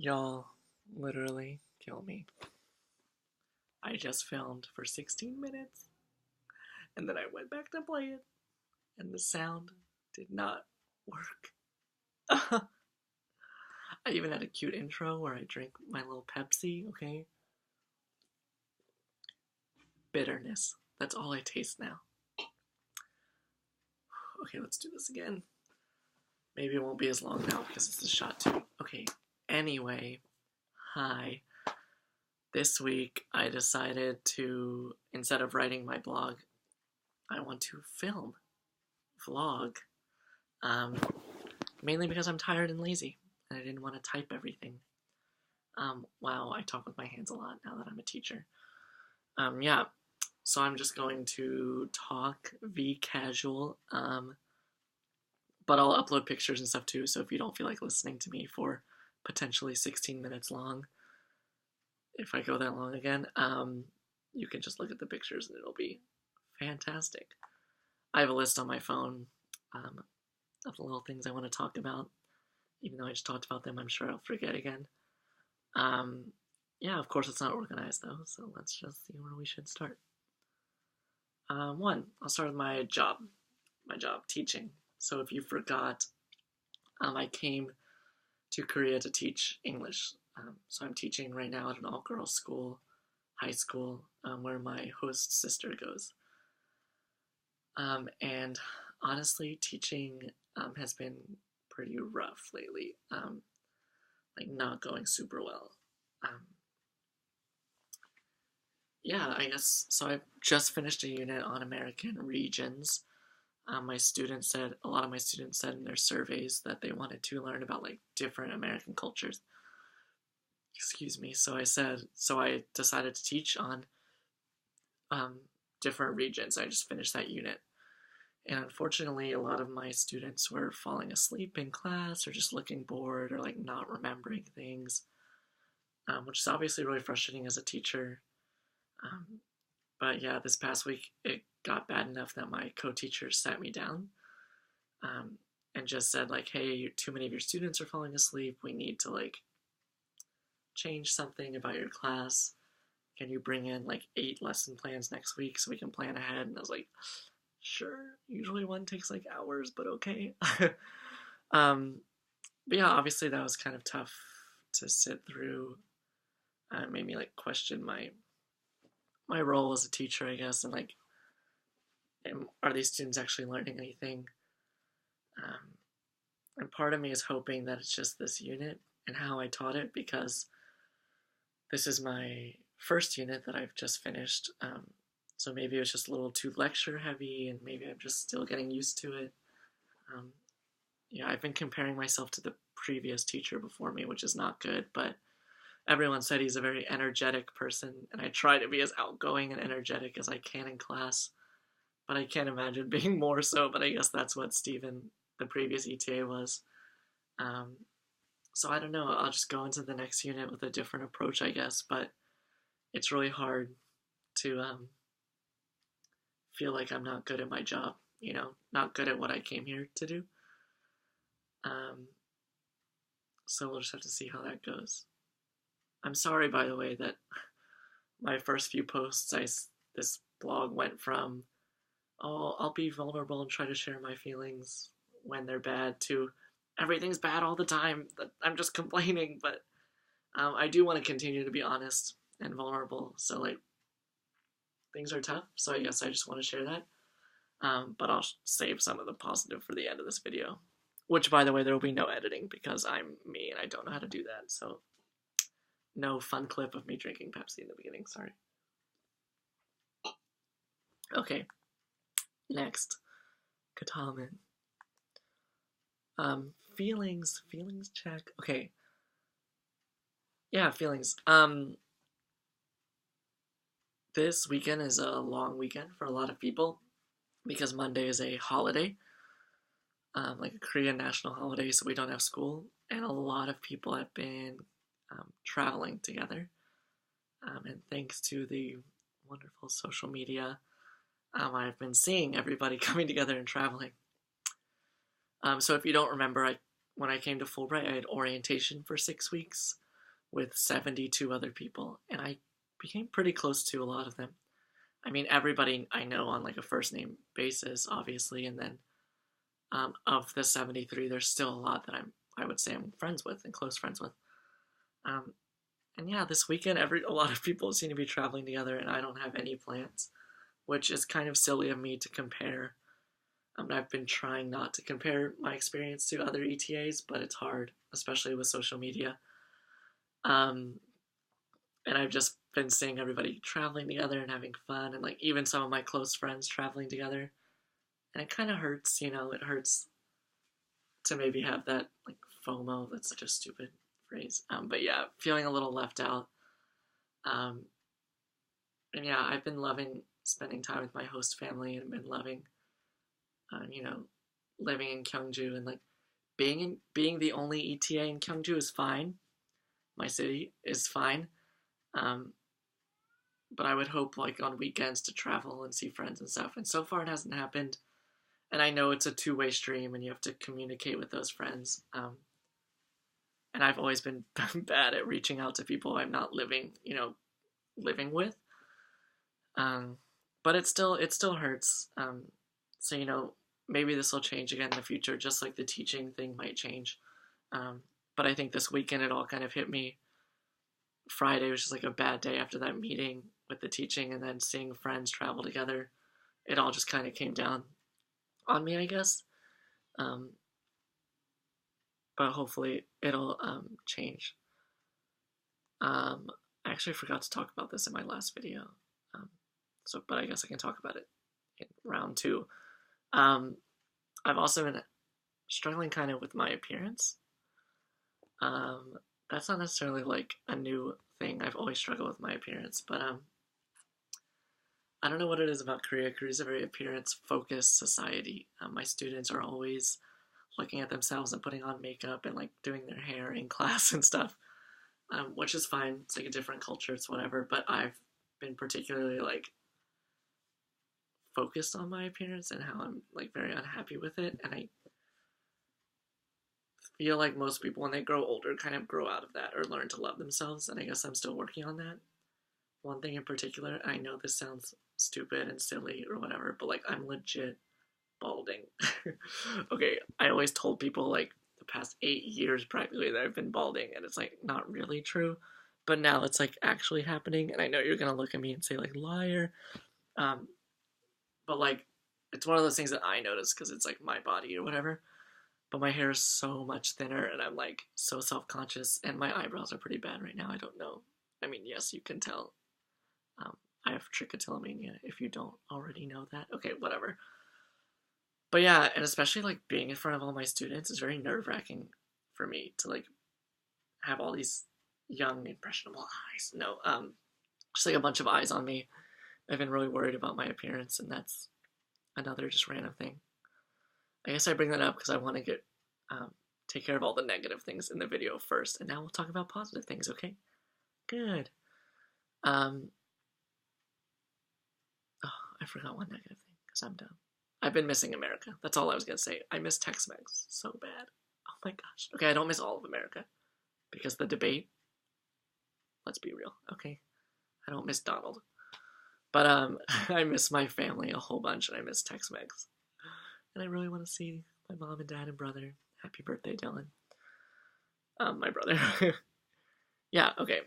Y'all literally kill me. I just filmed for 16 minutes and then I went back to play it and the sound did not work. I even had a cute intro where I drink my little Pepsi, okay? Bitterness. That's all I taste now. Okay, let's do this again. Maybe it won't be as long now because it's a shot too. Okay, anyway, hi. This week I decided to, instead of writing my blog, I want to vlog. Mainly because I'm tired and lazy and I didn't want to type everything. Wow, I talk with my hands a lot now that I'm a teacher. Yeah, so I'm just going to talk, be casual, but I'll upload pictures and stuff too, so if you don't feel like listening to me for potentially 16 minutes long, if I go that long again, you can just look at the pictures and it'll be fantastic. I have a list on my phone of the little things I want to talk about. Even though I just talked about them, I'm sure I'll forget again. Yeah, of course it's not organized though, so let's just see where we should start. One, I'll start with my job teaching. So if you forgot, I came to Korea to teach English. So I'm teaching right now at an all-girls school, high school, where my host sister goes. And honestly, teaching has been pretty rough lately. Like not going super well. Yeah, I guess so. I just finished a unit on American regions. A lot of my students said in their surveys that they wanted to learn about like different American cultures. Excuse me. So I decided to teach on different regions. I just finished that unit. And unfortunately, a lot of my students were falling asleep in class or just looking bored or like not remembering things, which is obviously really frustrating as a teacher. But yeah, this past week it got bad enough that my co-teacher sat me down and just said like, hey, too many of your students are falling asleep. We need to like change something about your class. Can you bring in like 8 lesson plans next week so we can plan ahead? And I was like, sure. Usually one takes like hours, but okay. But yeah, obviously that was kind of tough to sit through. It made me like question my role as a teacher, I guess, and like, are these students actually learning anything? And part of me is hoping that it's just this unit and how I taught it, because this is my first unit that I've just finished. So maybe it was just a little too lecture heavy, and maybe I'm just still getting used to it. Yeah, I've been comparing myself to the previous teacher before me, which is not good, but everyone said he's a very energetic person, and I try to be as outgoing and energetic as I can in class, but I can't imagine being more so, but I guess that's what Steven, the previous ETA, was. So I don't know, I'll just go into the next unit with a different approach, I guess, but it's really hard to feel like I'm not good at my job, not good at what I came here to do. So we'll just have to see how that goes. I'm sorry, by the way, that my first few posts, this blog went from, oh, I'll be vulnerable and try to share my feelings when they're bad, to everything's bad all the time, that I'm just complaining, but I do want to continue to be honest and vulnerable, so like, things are tough, so I guess I just want to share that. But I'll save some of the positive for the end of this video, which, by the way, there will be no editing because I'm me and I don't know how to do that, so no fun clip of me drinking Pepsi in the beginning, sorry. Okay, next, Kataman. Feelings check. Okay. Yeah, feelings. This weekend is a long weekend for a lot of people because Monday is a holiday, like a Korean national holiday, so we don't have school, and a lot of people have been traveling together, and thanks to the wonderful social media, I've been seeing everybody coming together and traveling. So if you don't remember, when I came to Fulbright, I had orientation for 6 weeks, with 72 other people, and I became pretty close to a lot of them. I mean, everybody I know on like a first name basis, obviously, and then of the 73, there's still a lot that I would say I'm friends with and close friends with. Um, and yeah, this weekend, a lot of people seem to be traveling together, and I don't have any plans, which is kind of silly of me to compare. I've been trying not to compare my experience to other ETAs, but it's hard, especially with social media. Um, and I've just been seeing everybody traveling together and having fun, and like even some of my close friends traveling together, and it kind of hurts. It hurts to maybe have that like FOMO. That's such a stupid phrase. But yeah, feeling a little left out. Um, and yeah, I've been loving spending time with my host family, and been loving, you know, living in Gyeongju, and like being the only ETA in Gyeongju is fine. My city is fine. Um, but I would hope like on weekends to travel and see friends and stuff. And so far it hasn't happened. And I know it's a two-way stream, and you have to communicate with those friends. And I've always been bad at reaching out to people I'm not living with. Um, but it still hurts. So maybe this will change again in the future, just like the teaching thing might change. But I think this weekend it all kind of hit me. Friday was just like a bad day after that meeting with the teaching, and then seeing friends travel together. It all just kind of came down on me, I guess. Um, but hopefully it'll change. I actually forgot to talk about this in my last video. But I guess I can talk about it in round two. I've also been struggling kind of with my appearance. That's not necessarily like a new thing. I've always struggled with my appearance, but I don't know what it is about Korea. Korea is a very appearance-focused society. My students are always looking at themselves and putting on makeup and like doing their hair in class and stuff, which is fine. It's like a different culture. It's whatever. But I've been particularly like focused on my appearance and how I'm like very unhappy with it, and I feel like most people when they grow older kind of grow out of that or learn to love themselves, and I guess I'm still working on that. One thing in particular, I know this sounds stupid and silly or whatever, but like I'm legit balding. Okay, I always told people like the past 8 years practically that I've been balding, and it's like not really true, but now it's like actually happening, and I know you're gonna look at me and say like liar. But like it's one of those things that I notice because it's like my body or whatever. But my hair is so much thinner, and I'm like so self-conscious, and my eyebrows are pretty bad right now. I don't know. I mean, yes, you can tell. I have trichotillomania, if you don't already know that. Okay, whatever. But yeah, and especially like being in front of all my students is very nerve-wracking for me to like have all these young, impressionable eyes. No, just like a bunch of eyes on me. I've been really worried about my appearance, and that's another just random thing. I guess I bring that up because I want to take care of all the negative things in the video first, and now we'll talk about positive things, okay? Good. Oh, I forgot one negative thing because I'm dumb. I've been missing America. That's all I was going to say. I miss Tex-Mex so bad. Oh my gosh. Okay, I don't miss all of America because the debate, let's be real, okay? I don't miss Donald. But I miss my family a whole bunch, and I miss Tex-Mex. And I really want to see my mom and dad and brother. Happy birthday, Dylan. My brother. Yeah, okay.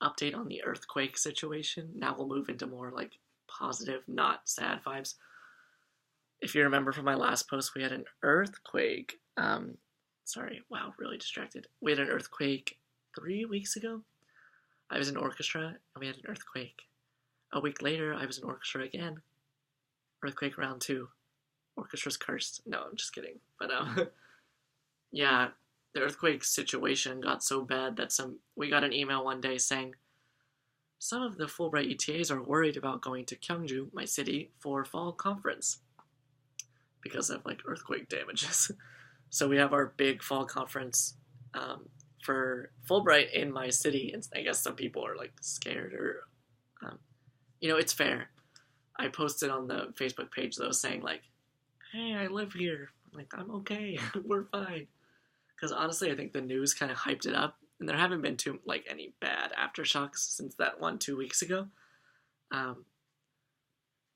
Update on the earthquake situation. Now we'll move into more like positive, not sad vibes. If you remember from my last post, we had an earthquake. Sorry, wow, really distracted. We had an earthquake 3 weeks ago. I was in orchestra, and we had an earthquake. A week later, I was in orchestra again. Earthquake round 2. Orchestra's cursed. No, I'm just kidding. But yeah, the earthquake situation got so bad that we got an email one day saying some of the Fulbright ETAs are worried about going to Gyeongju, my city, for fall conference because of like earthquake damages. So we have our big fall conference for Fulbright in my city, and I guess some people are like scared or it's fair. I posted on the Facebook page though saying like, hey, I live here, like I'm okay. We're fine. Because honestly, I think the news kind of hyped it up, and there haven't been too like any bad aftershocks since that one 2 weeks ago. Um,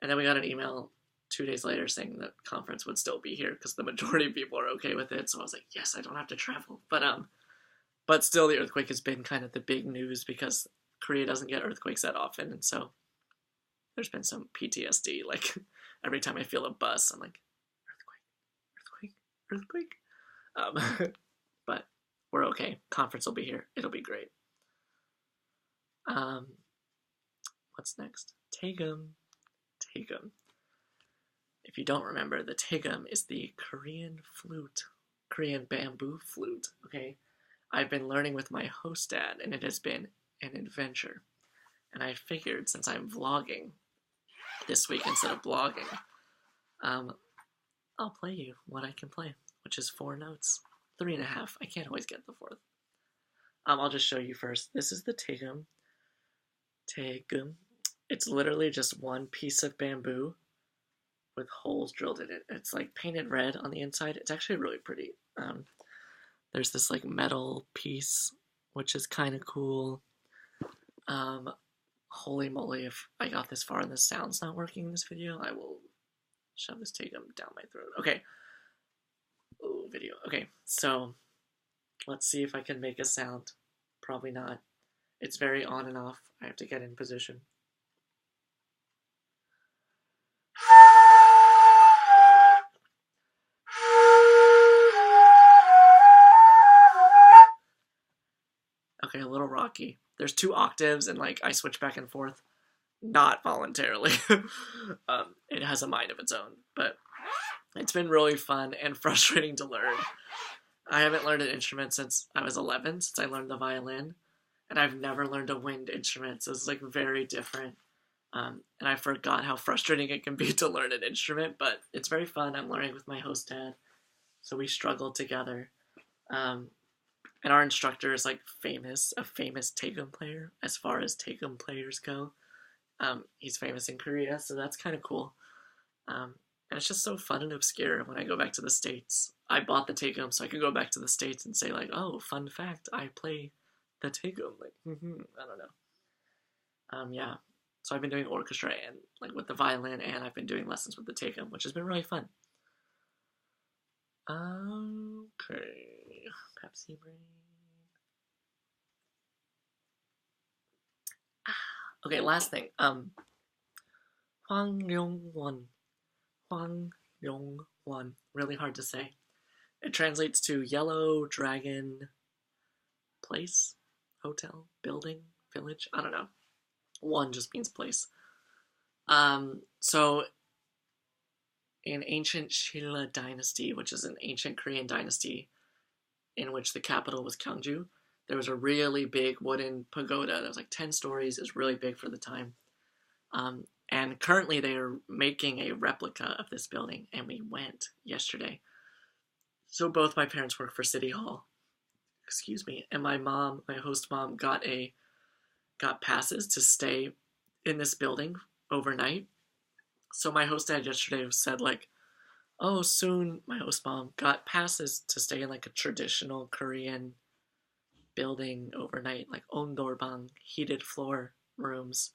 and then we got an email 2 days later saying the conference would still be here because the majority of people are okay with it. So I was like, yes, I don't have to travel. But still, the earthquake has been kind of the big news because Korea doesn't get earthquakes that often, and so there's been some PTSD. Like every time I feel a buzz, I'm like, earthquake, earthquake, earthquake. But we're okay. Conference will be here. It'll be great. Um, what's next? Taegum. Taegum. If you don't remember, the Taegum is the Korean flute, Korean bamboo flute. Okay, I've been learning with my host dad, and it has been an adventure. And I figured since I'm vlogging this week instead of blogging, I'll play you what I can play, which is 4 notes, 3.5. I can't always get the 4th. I'll just show you first. This is the Taegum. Taegum. It's literally just one piece of bamboo with holes drilled in it. It's like painted red on the inside. It's actually really pretty. There's this like metal piece, which is kind of cool. Holy moly, if I got this far and the sound's not working in this video, I will shove this Taegum down my throat. Okay. Ooh, video. Okay, so let's see if I can make a sound. Probably not. It's very on and off. I have to get in position. Okay, a little rocky. There's 2 octaves and like I switch back and forth. Not voluntarily. It has a mind of its own, but it's been really fun and frustrating to learn. I haven't learned an instrument since I was 11, since I learned the violin, and I've never learned a wind instrument, so it's like very different. And I forgot how frustrating it can be to learn an instrument, but it's very fun. I'm learning with my host dad, so we struggle together. And our instructor is like a famous Taegum player as far as Taegum players go. He's famous in Korea, so that's kind of cool. And it's just so fun and obscure when I go back to the States. I bought the Taegum so I could go back to the States and say like, oh, fun fact, I play the Taegum. Like, I don't know. Yeah. So I've been doing orchestra and like with the violin, and I've been doing lessons with the Taegum, which has been really fun. Okay. Pepsi brain. Okay, last thing. Hwang Yong-won. Hwang Yong-won. Really hard to say. It translates to Yellow Dragon Place, Hotel, Building, Village. I don't know. One just means place. So in ancient Shilla dynasty, which is an ancient Korean dynasty in which the capital was Gyeongju, there was a really big wooden pagoda that was like 10 stories. It was really big for the time. And currently they are making a replica of this building, and we went yesterday. So both my parents work for City Hall, and my host mom, got passes to stay in this building overnight. So my host dad yesterday said like, oh, soon my host mom got passes to stay in like a traditional Korean building overnight, like ondorbang, heated floor rooms,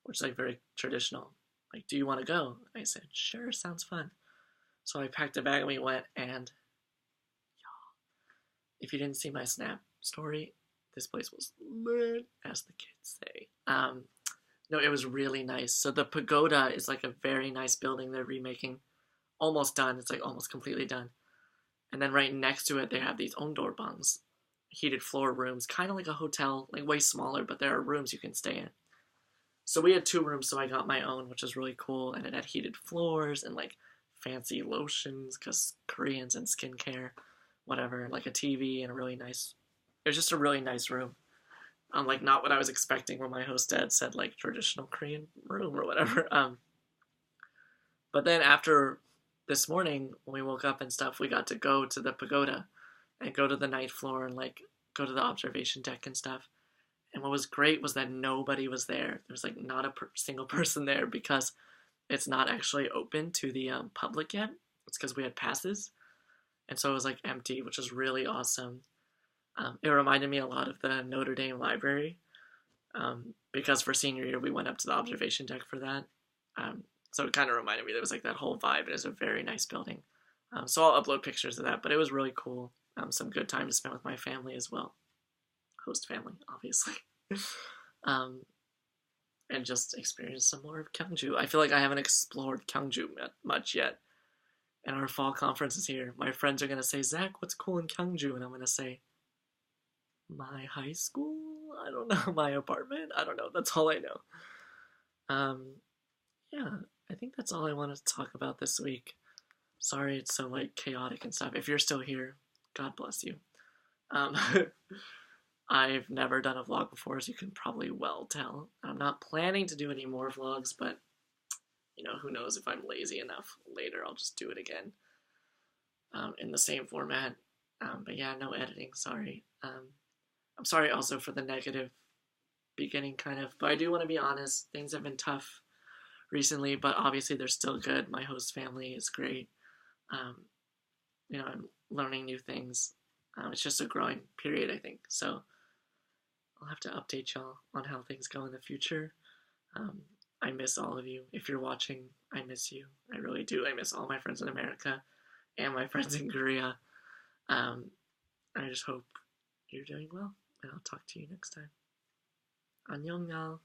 which is like very traditional. Like, do you want to go? I said, sure, sounds fun. So I packed a bag and we went, and if you didn't see my Snap story, this place was lit, as the kids say. No, it was really nice. So the pagoda is like a very nice building they're remaking. Almost done. It's like almost completely done. And then right next to it, they have these ondorbangs, heated floor rooms, kind of like a hotel, like way smaller, but there are rooms you can stay in. So we had 2 rooms, so I got my own, which was really cool, and it had heated floors and like fancy lotions, because Koreans and skincare, whatever, like a TV and a really nice, it was just a really nice room. Like not what I was expecting when my host dad said like traditional Korean room or whatever. But then after this morning, when we woke up and stuff, we got to go to the pagoda and go to the ninth floor and like go to the observation deck and stuff. And what was great was that nobody was there. There was like not a single person there because it's not actually open to the public yet. It's because we had passes. and so it was like empty, which was really awesome. It reminded me a lot of the Notre Dame library, because for senior year we went up to the observation deck for that. So it kind of reminded me there was like that whole vibe. It is a very nice building. So I'll upload pictures of that, but it was really cool. Some good time to spend with my family as well, host family, obviously. um, and just experience some more of Gyeongju. I feel like I haven't explored Gyeongju much yet. And our fall conference is here. My friends are gonna say, "Zach, what's cool in Gyeongju?" And I'm gonna say, "My high school? I don't know. My apartment? I don't know. That's all I know." Um, yeah, I think that's all I wanted to talk about this week. Sorry it's so like chaotic and stuff. If you're still here, God bless you. Um, I've never done a vlog before, as you can probably well tell. I'm not planning to do any more vlogs, but who knows, if I'm lazy enough later, I'll just do it again, in the same format. But yeah, no editing, sorry. I'm sorry also for the negative beginning, kind of, but I do want to be honest, things have been tough recently, but obviously they're still good. My host family is great. Um, I'm learning new things. It's just a growing period, I think, so I'll have to update y'all on how things go in the future. I miss all of you. If you're watching, I miss you. I really do. I miss all my friends in America and my friends in Korea. I just hope you're doing well, and I'll talk to you next time. 안녕, y'all.